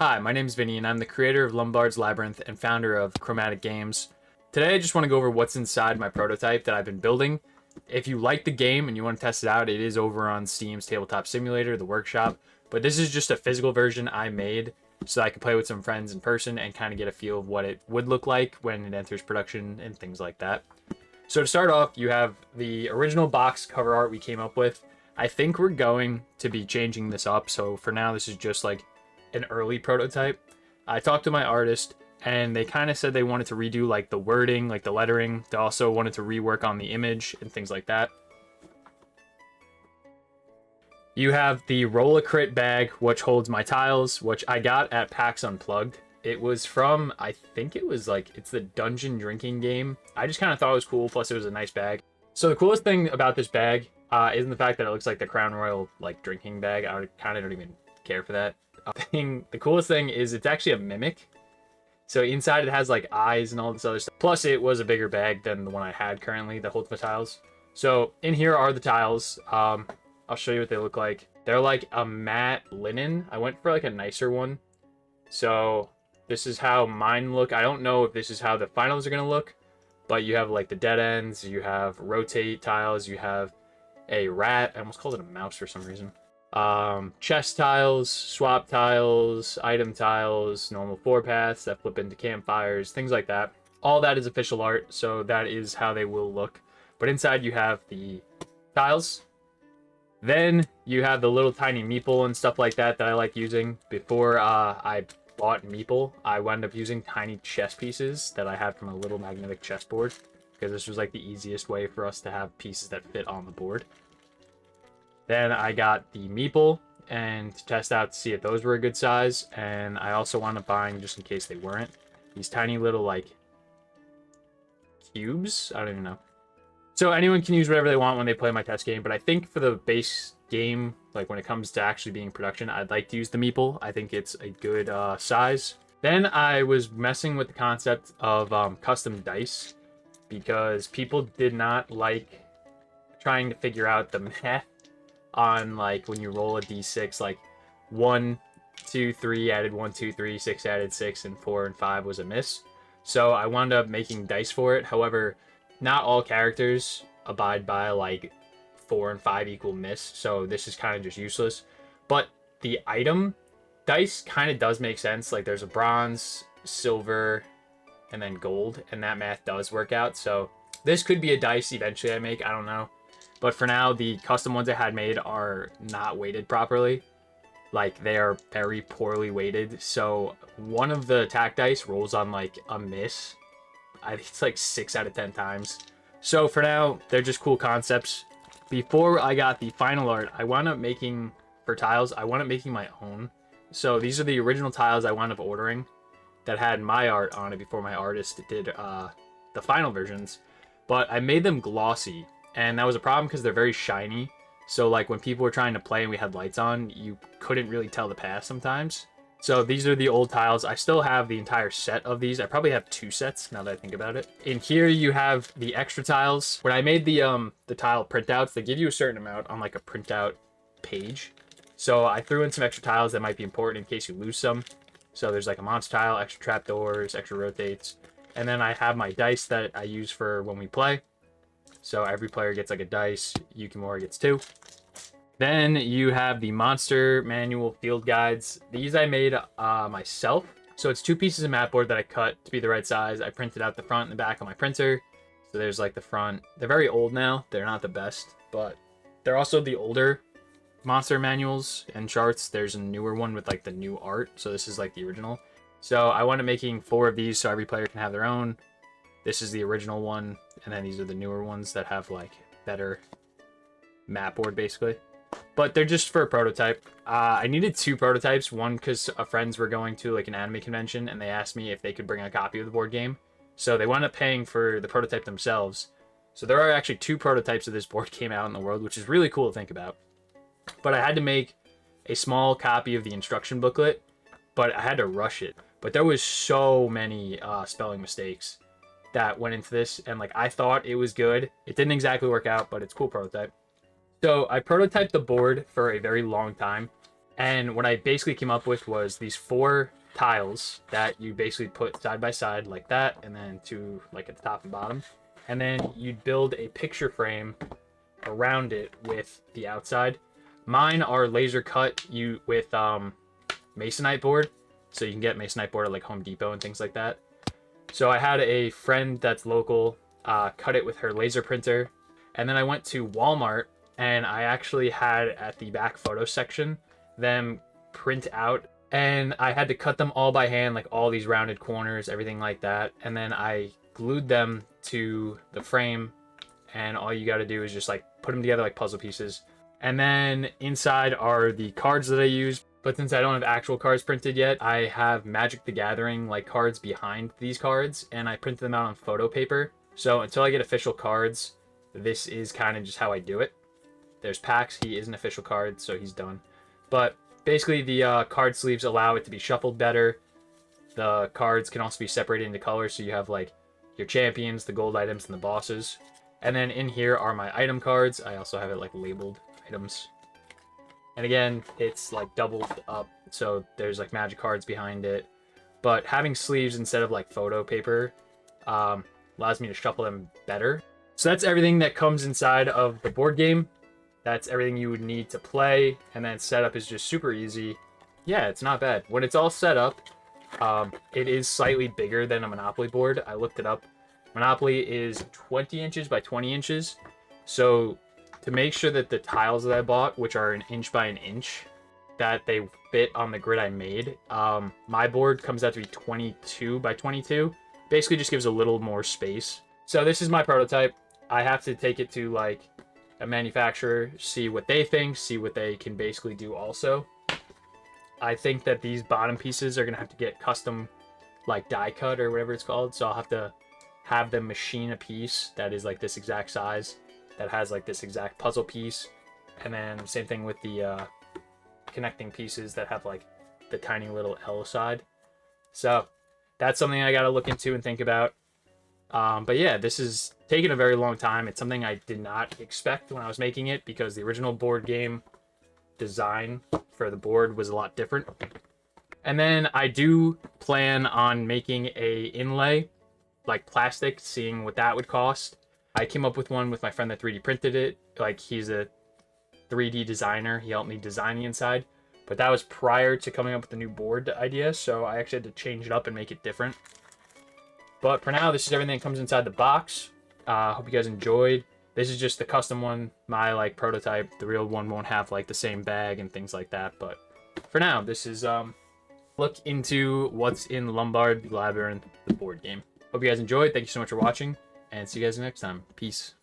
Hi, my name's Vinny, and I'm the creator of Lombard's Labyrinth and founder of Kromatic Games. Today, I just want to go over what's inside my prototype that I've been building. If you like the game and you want to test it out, it is over on Steam's Tabletop Simulator, the workshop. But this is just a physical version I made so that I could play with some friends in person and kind of get a feel of what it would look like when it enters production and things like that. So to start off, you have the original box cover art we came up with. I think we're going to be changing this up, so for now this is just like an early prototype. I talked to my artist and they kind of said they wanted to redo like the wording, like the lettering. They also wanted to rework on the image and things like that. You have the Roll-A-Crit bag, which holds my tiles, which I got at PAX Unplugged. It was from, I think it was like, it's the dungeon drinking game. I just kind of thought it was cool, plus it was a nice bag. So the coolest thing about this bag isn't the fact that it looks like the Crown Royal like drinking bag. I kind of don't even care for that. The coolest thing is it's actually a mimic. So inside it has like eyes and all this other stuff. Plus it was a bigger bag than the one I had currently that holds my tiles. So in here are the tiles. I'll show you what they look like. They're like a matte linen. I went for like a nicer one. So this is how mine look. I don't know if this is how the finals are going to look, but you have like the dead ends, you have rotate tiles, you have a rat. I almost called it a mouse for some reason. Chest tiles, swap tiles, item tiles, normal floor paths that flip into campfires, things like that. All that is official art, so that is how they will look. But inside you have the tiles. Then you have the little tiny meeple and stuff like that that I like using. Before I bought meeple, I wound up using tiny chess pieces that I had from a little magnetic chessboard, because this was like the easiest way for us to have pieces that fit on the board. Then I got the meeple and to test out to see if those were a good size. And I also wound up buying, just in case they weren't, these tiny little like cubes. I don't even know. So anyone can use whatever they want when they play my test game. But I think for the base game, like when it comes to actually being in production, I'd like to use the meeple. I think it's a good size. Then I was messing with the concept of custom dice, because people did not like trying to figure out the math on like when you roll a d6, like 1 2 3 added 1 2 3, 6 added 6, and 4 and 5 was a miss. So I wound up making dice for it. However, not all characters abide by like 4 and 5 equal miss, so this is kind of just useless. But the item dice kind of does make sense. Like there's a bronze, silver, and then gold, and that math does work out. So this could be a dice eventually I make, I don't know. But for now, the custom ones I had made are not weighted properly. Like, they are very poorly weighted. So one of the attack dice rolls on, like, a miss. I think it's like 6 out of 10 times. So for now, they're just cool concepts. Before I got the final art, I wound up making, for tiles, I wound up making my own. So these are the original tiles I wound up ordering that had my art on it before my artist did the final versions. But I made them glossy. And that was a problem because they're very shiny. So like when people were trying to play and we had lights on, you couldn't really tell the path sometimes. So these are the old tiles. I still have the entire set of these. I probably have 2 sets now that I think about it. In here you have the extra tiles. When I made the tile printouts, they give you a certain amount on like a printout page. So I threw in some extra tiles that might be important in case you lose some. So there's like a monster tile, extra trapdoors, extra rotates. And then I have my dice that I use for when we play. So every player gets like a dice. Yukimura gets 2. Then you have the monster manual field guides. These I made myself. So it's 2 pieces of mat board that I cut to be the right size. I printed out the front and the back on my printer. So there's like the front. They're very old now. They're not the best, but they're also the older monster manuals and charts. There's a newer one with like the new art. So this is like the original. So I wanted making 4 of these so every player can have their own. This is the original one, and then these are the newer ones that have like better map board basically. But they're just for a prototype. I needed 2 prototypes. One because friends were going to like an anime convention and they asked me if they could bring a copy of the board game. So they wound up paying for the prototype themselves. So there are actually 2 prototypes of this board game out in the world, which is really cool to think about. But I had to make a small copy of the instruction booklet, but I had to rush it. But there was so many spelling mistakes that went into this, and like I thought it was good. It didn't exactly work out, but it's a cool prototype. So I prototyped the board for a very long time. And what I basically came up with was these 4 tiles that you basically put side by side like that, and then 2 like at the top and bottom. And then you'd build a picture frame around it with the outside. Mine are laser cut with masonite board, so you can get masonite board at like Home Depot and things like that. So I had a friend that's local cut it with her laser printer, and then I went to Walmart and I actually had at the back photo section them print out, and I had to cut them all by hand, like all these rounded corners, everything like that, and then I glued them to the frame, and all you got to do is just like put them together like puzzle pieces. And then inside are the cards that I use, but since I don't have actual cards printed yet, I have Magic the Gathering like cards behind these cards, and I printed them out on photo paper. So until I get official cards, this is kind of just how I do it. There's Pax, he is an official card, so he's done. But basically the card sleeves allow it to be shuffled better. The cards can also be separated into colors, so you have like your champions, the gold items, and the bosses. And then in here are my item cards. I also have it like labeled items. And again, it's like doubled up, so there's like magic cards behind it. But having sleeves instead of like photo paper allows me to shuffle them better. So that's everything that comes inside of the board game. That's everything you would need to play, and then setup is just super easy. Yeah, it's not bad. When it's all set up, it is slightly bigger than a Monopoly board. I looked it up. Monopoly is 20 inches by 20 inches. So to make sure that the tiles that I bought, which are 1 inch by 1 inch, that they fit on the grid I made, my board comes out to be 22 by 22. Basically just gives a little more space. So this is my prototype. I have to take it to like a manufacturer, see what they think, see what they can basically do also. I think that these bottom pieces are gonna have to get custom like die cut or whatever it's called. So I'll have to have them machine a piece that is like this exact size, that has like this exact puzzle piece. And then same thing with the connecting pieces that have like the tiny little L side. So that's something I gotta look into and think about. But yeah, this is taking a very long time. It's something I did not expect when I was making it, because the original board game design for the board was a lot different. And then I do plan on making a inlay, like plastic, seeing what that would cost. I came up with one with my friend that 3D printed it. Like, he's a 3D designer. He helped me design the inside. But that was prior to coming up with the new board idea, so I actually had to change it up and make it different. But for now, this is everything that comes inside the box. Hope you guys enjoyed. This is just the custom one, my like prototype. The real one won't have like the same bag and things like that. But for now, this is look into what's in Lombard, Labyrinth, the board game. Hope you guys enjoyed. Thank you so much for watching, and see you guys next time. Peace.